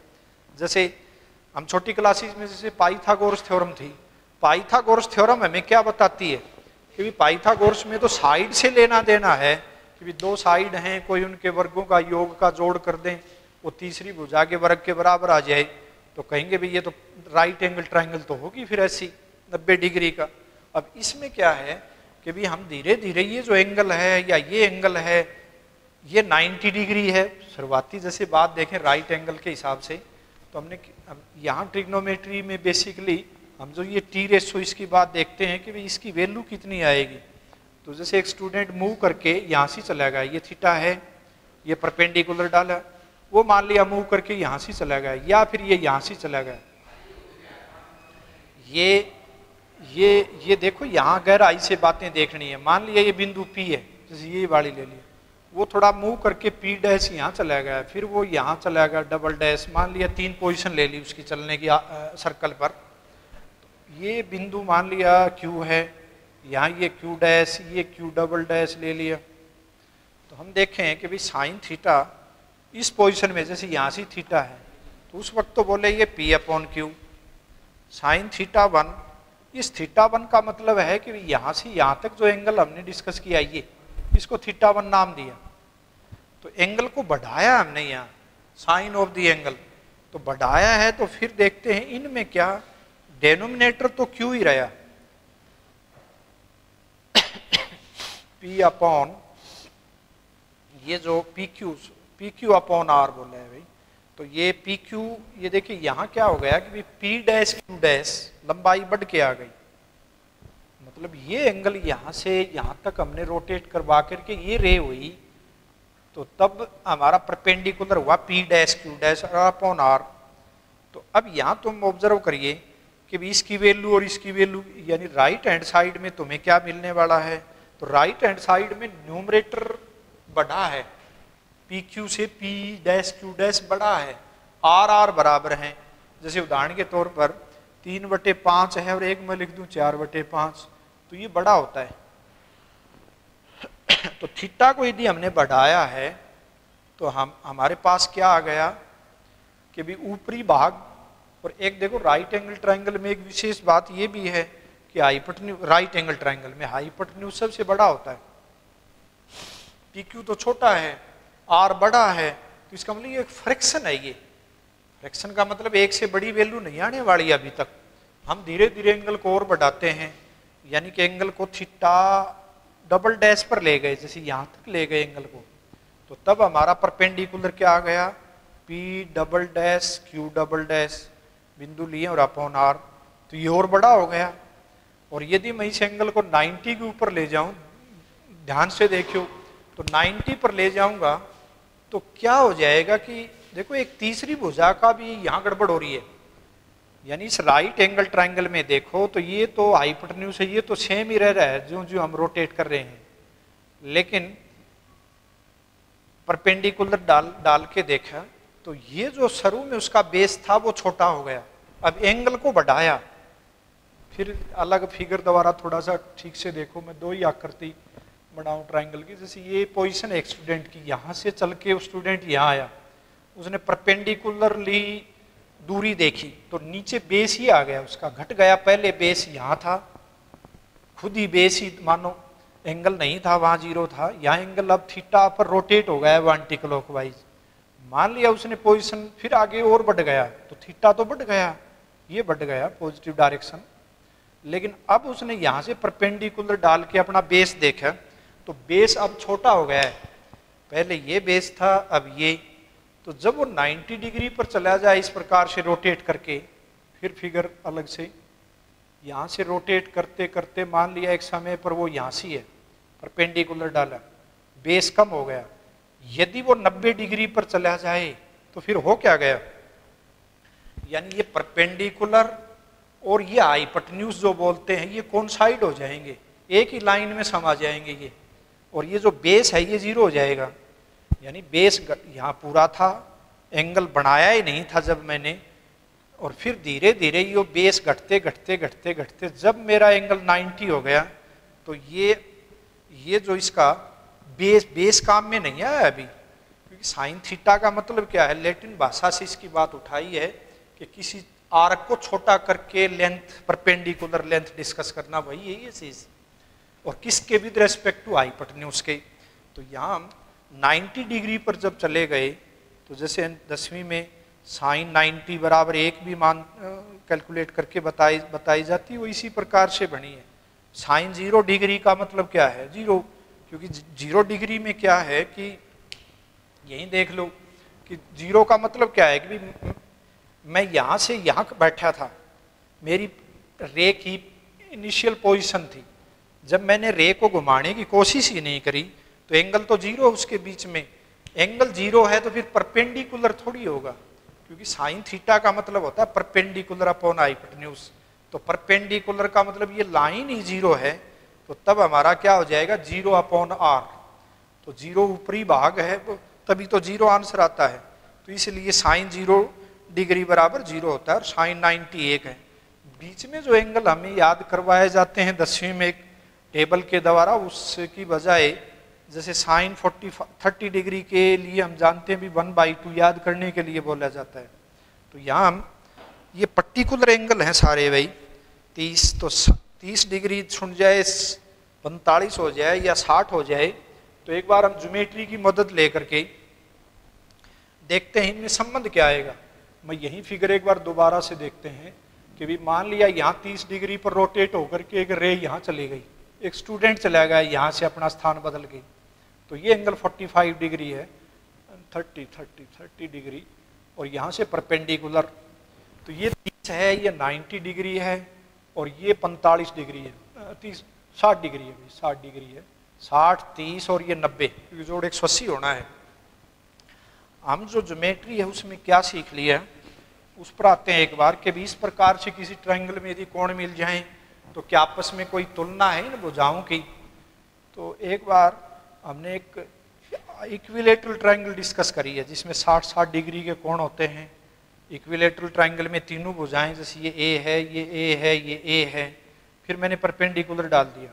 [SPEAKER 1] जैसे हम छोटी क्लासेस में जैसे पाइथागोरस थ्योरम थी, पाइथागोरस थ्योरम हमें क्या बताती है कि भी पाइथागोरस में तो साइड से लेना देना है, कि भी दो साइड हैं, कोई उनके वर्गों का योग का जोड़ कर दें, वो तीसरी भुजा के वर्ग के बराबर आ जाए, तो कहेंगे भी ये तो राइट एंगल ट्रायंगल तो होगी फिर ऐसी 90 डिग्री का। अब इसमें क्या है कि भी हम धीरे धीरे ये जो एंगल है या ये एंगल है ये 90 डिग्री है, शुरुआती जैसे बात देखें राइट एंगल के हिसाब से, तो हमने यहाँ ट्रिग्नोमेट्री में बेसिकली हम जो ये टी रेशो इसकी बात देखते हैं कि भाई इसकी वैल्यू कितनी आएगी। तो जैसे एक स्टूडेंट मूव करके यहाँ से चला गया, ये थीटा है, ये परपेंडिकुलर डाला, वो मान लिया मूव करके यहाँ से चला गया, या फिर ये यहाँ से चला गया, ये देखो यहाँ गहराई से बातें देखनी है। मान लिया ये बिंदु P है, जैसे ये वाली ले लिया, वो थोड़ा मूव करके पी डैश यहाँ चला गया, फिर वो यहाँ चला गया डबल डैश, मान लिया 3 पोजीशन ले ली उसकी चलने की सर्कल पर। ये बिंदु मान लिया क्यू है, यहाँ ये क्यू डैश, ये क्यू डबल डैश ले लिया। तो हम देखें कि भाई साइन थीटा इस पोजीशन में, जैसे यहाँ से थीटा है तो उस वक्त तो बोले ये P upon Q. Sine theta 1, इस थीटा 1 का मतलब है कि यहाँ से यहाँ तक जो एंगल हमने डिस्कस किया ये, इसको थीटा 1 नाम दिया। तो एंगल को बढ़ाया हमने यहाँ, साइन ऑफ द एंगल तो बढ़ाया है। तो फिर देखते हैं इनमें क्या, डेनोमिनेटर तो क्यू ही रहा, पी अपॉन ये जो पी क्यू अपॉन आर बोला है भाई, तो ये पी क्यू, ये देखिए यहाँ क्या हो गया कि पी डैश क्यू डैश लंबाई बढ़ के आ गई, मतलब ये एंगल यहाँ से यहाँ तक हमने रोटेट करवा करके ये रे हुई, तो तब हमारा परपेंडिकुलर हुआ P dash Q dash upon R. तो अब यहाँ तुम ऑब्जर्व करिए कि भी इसकी वैल्यू और इसकी वैल्यू, यानी राइट हैंड साइड में तुम्हें क्या मिलने वाला है, तो राइट हैंड साइड में न्यूमरेटर बड़ा है, पी क्यू से पी डैश क्यू डैश बड़ा है, आर आर बराबर हैं। जैसे उदाहरण के तौर पर 3/5 है और एक मैं लिख दूं 4/5, तो ये बड़ा होता है। तो थीटा को यदि हमने बढ़ाया है तो हमारे पास क्या आ गया कि भी ऊपरी भाग, और एक देखो राइट एंगल ट्रायंगल में एक विशेष बात ये भी है कि हाइपोटेन्यूज, राइट एंगल ट्रायंगल में हाइपोटेन्यूज सबसे बड़ा होता है, पी क्यू तो छोटा है, आर बड़ा है, तो इसका मतलब ये एक फ्रैक्शन है। ये फ्रैक्शन का मतलब एक से बड़ी वैल्यू नहीं आने वाली अभी तक, हम धीरे धीरे एंगल को और बढ़ाते हैं, यानी कि एंगल को थीटा डबल डैश पर ले गए, जैसे यहाँ तक ले गए एंगल को, तो तब हमारा परपेंडिकुलर क्या आ गया, P double dash Q double dash बिंदु लिए और अपॉन आर, तो ये और बड़ा हो गया। और यदि मैं इस एंगल को 90 के ऊपर ले जाऊं, ध्यान से देखियो, तो 90 पर ले जाऊंगा तो क्या हो जाएगा कि देखो एक तीसरी भुजा का भी यहाँ गड़बड़ हो रही है, यानी इस राइट एंगल ट्रायंगल में देखो तो ये तो हाइपोटेन्यूज है, ये तो सेम ही रह रहा है जो जो हम रोटेट कर रहे हैं, लेकिन परपेंडिकुलर डाल के देखा तो ये जो शुरू में उसका बेस था वो छोटा हो गया। अब एंगल को बढ़ाया, फिर अलग फिगर दोबारा थोड़ा सा ठीक से देखो, मैं 2 ही आकृति बनाऊं ट्रायंगल की। जैसे ये पोजीशन है एक स्टूडेंट की, यहाँ से चल के वो स्टूडेंट यहाँ आया, उसने परपेंडिकुलरली दूरी देखी तो नीचे बेस ही आ गया, उसका घट गया, पहले बेस यहाँ था, खुद ही बेस ही मानो एंगल नहीं था, वहाँ 0 था, यहाँ एंगल अब थीटा पर रोटेट हो गया एंटी क्लॉकवाइज। मान लिया उसने पोजीशन फिर आगे और बढ़ गया, तो थीटा तो बढ़ गया, ये बढ़ गया पॉजिटिव डायरेक्शन, लेकिन अब उसने यहाँ से परपेंडिकुलर डाल के अपना बेस देखा तो बेस अब छोटा हो गया है, पहले ये बेस था अब ये, तो जब वो 90 डिग्री पर चला जाए इस प्रकार से रोटेट करके, फिर फिगर अलग से यहाँ से रोटेट करते करते मान लिया एक समय पर वो यहाँ से है, परपेंडिकुलर डाला, बेस कम हो गया, यदि वो 90 डिग्री पर चला जाए तो फिर हो क्या गया, यानी ये परपेंडिकुलर और ये हाइपोटेन्यूज जो बोलते हैं ये कोइंसाइड हो जाएंगे, एक ही लाइन में समा जाएंगे ये, और ये जो बेस है ये 0 हो जाएगा, यानी बेस यहाँ पूरा था, एंगल बनाया ही नहीं था जब मैंने, और फिर धीरे धीरे ये बेस घटते घटते घटते घटते जब मेरा एंगल 90 हो गया तो ये जो इसका बेस काम में नहीं आया अभी, क्योंकि साइन थीटा का मतलब क्या है, लैटिन भाषा से इसकी बात उठाई है कि किसी आर्क को छोटा करके लेंथ, परपेंडिकुलर लेंथ डिस्कस करना, वही है ये चीज, और किसके विद रेस्पेक्ट टू हाइपोटेन्यूज के। तो यहाँ हम 90 डिग्री पर जब चले गए तो जैसे 10वीं में साइन 90 बराबर 1 भी मान कैलकुलेट करके बताई जाती है, वो इसी प्रकार से बनी है। साइन 0 डिग्री का मतलब क्या है, 0, क्योंकि 0 डिग्री में क्या है कि यही देख लो कि 0 का मतलब क्या है कि मैं यहाँ से यहाँ बैठा था, मेरी रे की इनिशियल पोजीशन थी, जब मैंने रे को घुमाने की कोशिश ही नहीं करी तो एंगल तो 0 उसके बीच में, एंगल 0 है तो फिर परपेंडिकुलर थोड़ी होगा, क्योंकि साइन थीटा का मतलब होता है परपेंडिकुलर अपॉन हाइपोटेन्यूज, तो परपेंडिकुलर का मतलब ये लाइन ही 0 है, तो तब हमारा क्या हो जाएगा 0 अपॉन आर, तो 0 ऊपरी भाग है, तभी तो 0 आंसर आता है। तो इसलिए साइन 0 डिग्री बराबर 0 होता है और साइन 91 है। बीच में जो एंगल हमें याद करवाए जाते हैं 10वीं में एक टेबल के द्वारा, उसकी बजाय जैसे साइन 30 डिग्री के लिए हम जानते हैं भी 1/2 याद करने के लिए बोला जाता है। तो यहाँ हम ये पर्टिकुलर एंगल हैं सारे भाई 30, तो 30 डिग्री छुट जाए 45 हो जाए या 60 हो जाए, तो एक बार हम ज्योमेट्री की मदद लेकर के देखते हैं इनमें संबंध क्या आएगा। मैं यही फिगर एक बार दोबारा से देखते हैं कि भी मान लिया यहाँ 30 डिग्री पर रोटेट होकर के एक रे यहाँ चली गई, एक स्टूडेंट चला गया यहाँ से अपना स्थान बदल के, तो ये एंगल 45 डिग्री है, 30 डिग्री, और यहाँ से परपेंडिकुलर, तो ये 30 है, ये 90 डिग्री है, और ये 45 डिग्री है, 60 डिग्री है, 60 डिग्री है, 60, 30 और ये 90, क्योंकि जोड़ 180 होना है। हम जो ज्योमेट्री है उसमें क्या सीख लिया, उस पर आते हैं एक बार कि भी इस प्रकार से किसी ट्रायंगल में यदि कोण मिल जाएं तो क्या आपस में कोई तुलना है इन भुजाओं की। तो एक बार हमने एक इक्विलेटरल ट्रायंगल डिस्कस करी है जिसमें 60-60 डिग्री के कोण होते हैं। इक्विलेटरल ट्रायंगल में तीनों भुजाएं, जैसे ये ए है, ये ए है, ये ए है, फिर मैंने परपेंडिकुलर डाल दिया।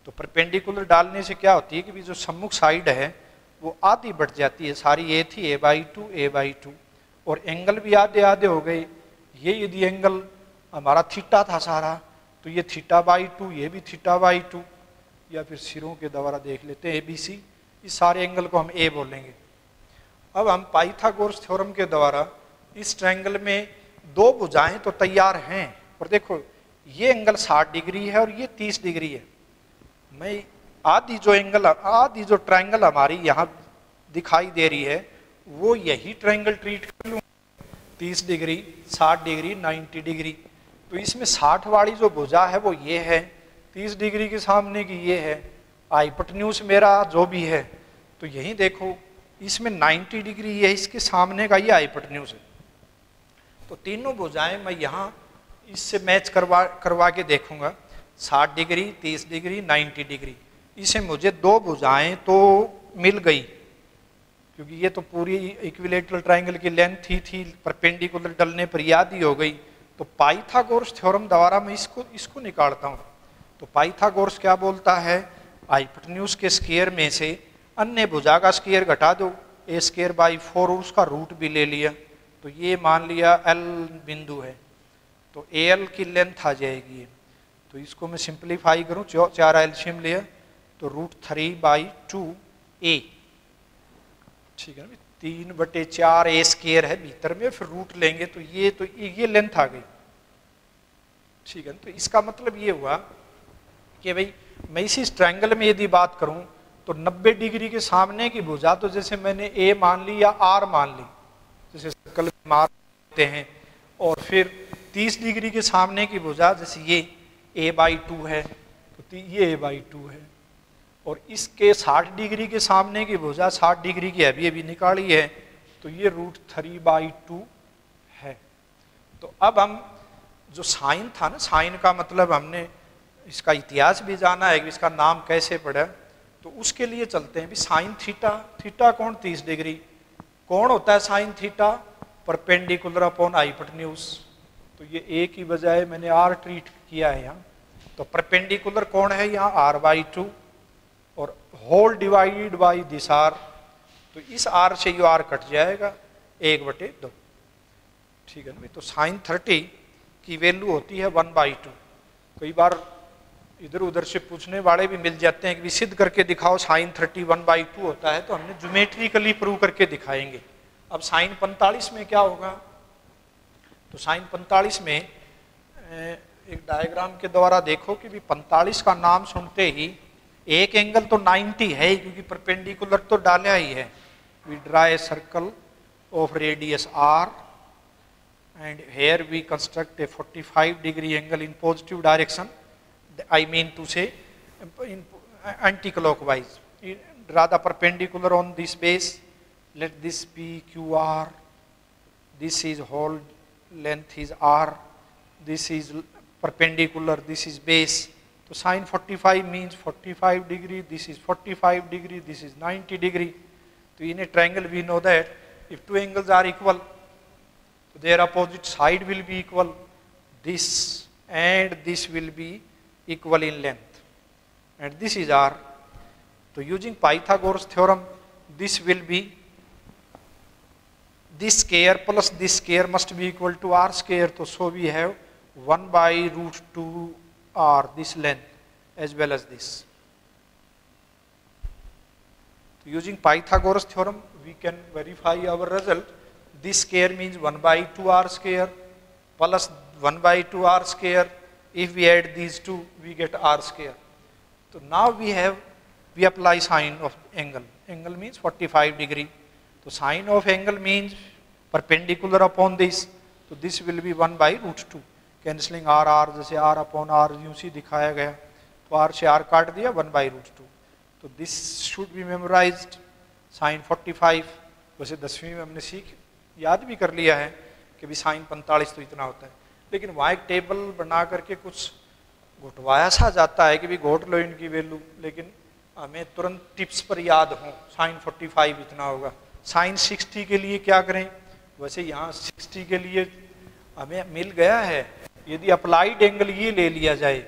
[SPEAKER 1] तो परपेंडिकुलर डालने से क्या होती है कि भी जो सम्मुख साइड है वो आधी बढ़ जाती है, सारी ए थी a/2 और एंगल भी आधे आधे हो गए। ये यदि एंगल हमारा थीटा था सारा, तो ये θ/2, ये भी θ/2, या फिर सिरों के द्वारा देख लेते हैं ABC, इस सारे एंगल को हम ए बोलेंगे। अब हम पाइथागोरस थ्योरम के द्वारा इस ट्रायंगल में दो भुजाएं तो तैयार हैं, और देखो ये एंगल 60 डिग्री है और ये 30 डिग्री है। मैं आधी जो ट्रायंगल हमारी यहाँ दिखाई दे रही है वो यही ट्रायंगल ट्रीट कर लूँ, 30 डिग्री, 60 डिग्री, 90 डिग्री। तो इसमें 60 वाली जो भुजा है वो ये है, 30 डिग्री के सामने की ये है, हाइपोटेन्यूज मेरा जो भी है, तो यही देखो इसमें 90 डिग्री है, इसके सामने का ये हाइपोटेन्यूज है। तो तीनों भुजाएं मैं यहाँ इससे मैच करवा के देखूंगा, 60 डिग्री, 30 डिग्री, 90 डिग्री। इसे मुझे दो भुजाएं तो मिल गई, क्योंकि ये तो पूरी इक्विलेटरल ट्रायंगल की लेंथ ही थी, परपेंडिकुलर डलने पर याद ही हो गई। तो पाइथागोरस थ्योरम द्वारा मैं इसको निकालता हूँ। तो पाइथागोरस क्या बोलता है, हाइपोटेन्यूज के स्क्वायर में से अन्य भुजा का स्क्वायर घटा दो, a²/4, और उसका रूट भी ले लिया। तो ये मान लिया L बिंदु है, तो AL की लेंथ आ जाएगी। तो इसको मैं सिंप्लीफाई करूँ, 4 एलसीएम लिया, तो √3/2a, ठीक है ना, 3/4 a² है भीतर में, फिर रूट लेंगे तो ये लेंथ आ गई, ठीक है। तो इसका मतलब ये हुआ कि भाई मैं इसी ट्रायंगल में यदि बात करूं तो 90 डिग्री के सामने की भुजा, तो जैसे मैंने A मान ली या R मान ली, जैसे सर्कल में मार देते हैं, और फिर 30 डिग्री के सामने की भुजा जैसे ये a/2 है, तो ये a/2 है, और इसके 60 डिग्री के सामने की भुजा 60 डिग्री की अभी निकाली है, तो ये √3/2 है। तो अब हम जो साइन था ना, साइन का मतलब हमने इसका इतिहास भी जाना है कि इसका नाम कैसे पड़ा, तो उसके लिए चलते हैं। भी साइन थीटा कोण 30 डिग्री, कौन होता है sine theta, perpendicular upon hypotenuse. तो ये ए की बजाय मैंने r ट्रीट किया है यहाँ, तो परपेंडिकुलर कौन है यहाँ r/2, और whole divided by this r, तो इस r से ये r कट जाएगा 1/2, ठीक है ना। तो साइन 30 की वैल्यू होती है 1/2। कई बार इधर उधर से पूछने वाले भी मिल जाते हैं कि सिद्ध करके दिखाओ साइन 30 1/2 होता है, तो हमने ज्योमेट्रिकली प्रूव करके दिखाएंगे। अब साइन 45 में क्या होगा, तो साइन 45 में एक डायग्राम के द्वारा देखो कि भी 45 का नाम सुनते ही एक एंगल तो 90 है, क्योंकि परपेंडिकुलर तो डाला ही है। We draw a circle of radius r and here we construct a 45 degree angle in positive direction, I mean to say in anti-clockwise. Draw the perpendicular on this base, let this be QR, this is whole length is R, this is perpendicular, this is base, तो sine 45 means 45 degree, this is 45 degree, this is 90 degree. तो in a triangle we know that if two angles are equal तो their opposite side will be equal, this and this will be equal in length and this is R. तो using Pythagoras theorem this will be this square plus this square must be equal to r square, so we have 1 by root 2 r this length as well as this. So using Pythagoras theorem we can verify our result. This square means 1 by 2 r square plus 1 by 2 r square. If we add these two we get r square. So now we apply sine of angle. Angle means 45 degree. So sine of angle means perpendicular upon this. So this will be 1 by root 2. Cancelling r r, जैसे r upon r यूं सी दिखाया गया, तो r से r काट दिया 1 by root 2. तो this should be memorized. Sine 45 वैसे 10वीं में हमने सीख याद भी कर लिया है कि भी साइन 45 तो इतना होता है, लेकिन वहाँ एक टेबल बना करके कुछ घुटवाया सा जाता है कि भी घोट लो इनकी वैल्यू, लेकिन हमें तुरंत टिप्स पर याद हो साइन 45 इतना होगा। साइन 60 के लिए क्या करें, वैसे यहाँ 60 के लिए हमें मिल गया है, यदि अप्लाइड एंगल ये ले लिया जाए,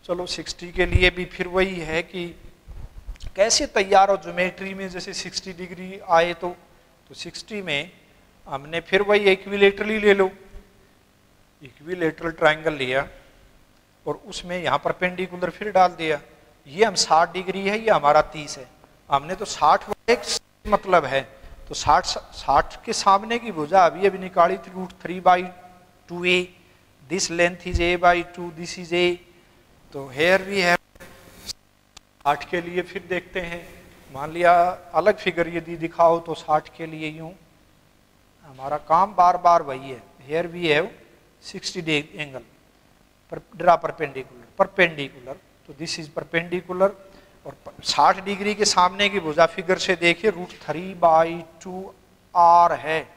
[SPEAKER 1] चलो 60 के लिए भी फिर वही है कि कैसे तैयार हो ज्योमेट्री में, जैसे 60 डिग्री आए तो 60 में हमने फिर वही इक्विलेटरल ही ले लो, इक्विलेटरल ट्रायंगल लिया और उसमें यहाँ परपेंडिकुलर फिर डाल दिया। ये हम 60 डिग्री है, ये हमारा 30 है, हमने तो 60 एक मतलब है, तो 60 के सामने की भुजा अभी निकाली थी √3/2a, this length is a/2, this is a। तो हेयर वी हैव 60 के लिए फिर देखते हैं, मान लिया अलग फिगर यदि दिखाओ तो 60 के लिए यूं, हमारा काम बार बार वही है। Here we have 60 degree angle, draw perpendicular, तो दिस इज परपेंडिकुलर और 60 डिग्री के सामने की भुजा फिगर से देखिए √3/2 r है,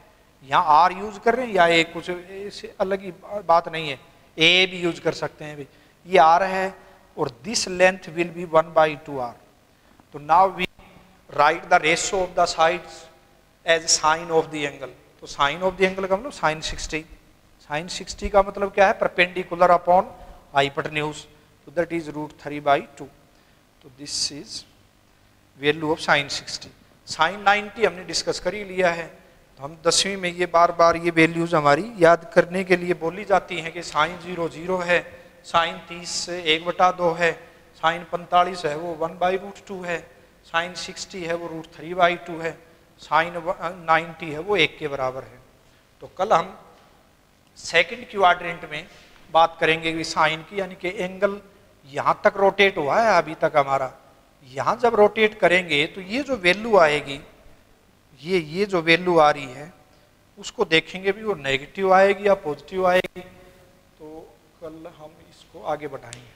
[SPEAKER 1] यहाँ r यूज कर रहे हैं या ए कुछ इससे अलग ही बात नहीं है, a भी यूज कर सकते हैं भी, ये r है और this length will be 1/2 r। तो now we write the ratio of the sides as sine of the angle. तो साइन ऑफ द एंगल का मतलब साइन 60, साइन 60 का मतलब क्या है, परपेंडिकुलर अपॉन हाइपोटेन्यूज, तो दैट इज √3/2। तो this is value of sine 60। Sine 90 हमने डिस्कस कर ही लिया है, तो हम 10वीं में ये बार बार ये वैल्यूज हमारी याद करने के लिए बोली जाती हैं कि साइन 0 है, साइन 30 1/2 है, साइन 45 है वो 1/√2 है, साइन 60 है वो √3/2 है, साइन 90 है वो 1 के बराबर है। तो कल हम सेकंड क्वाड्रेंट में बात करेंगे कि साइन की, यानी कि एंगल यहाँ तक रोटेट हुआ है अभी तक हमारा, यहाँ जब रोटेट करेंगे तो ये जो वैल्यू आएगी, ये जो वैल्यू आ रही है उसको देखेंगे भी वो नेगेटिव आएगी या पॉजिटिव आएगी। तो कल हम इसको आगे बढ़ाएंगे।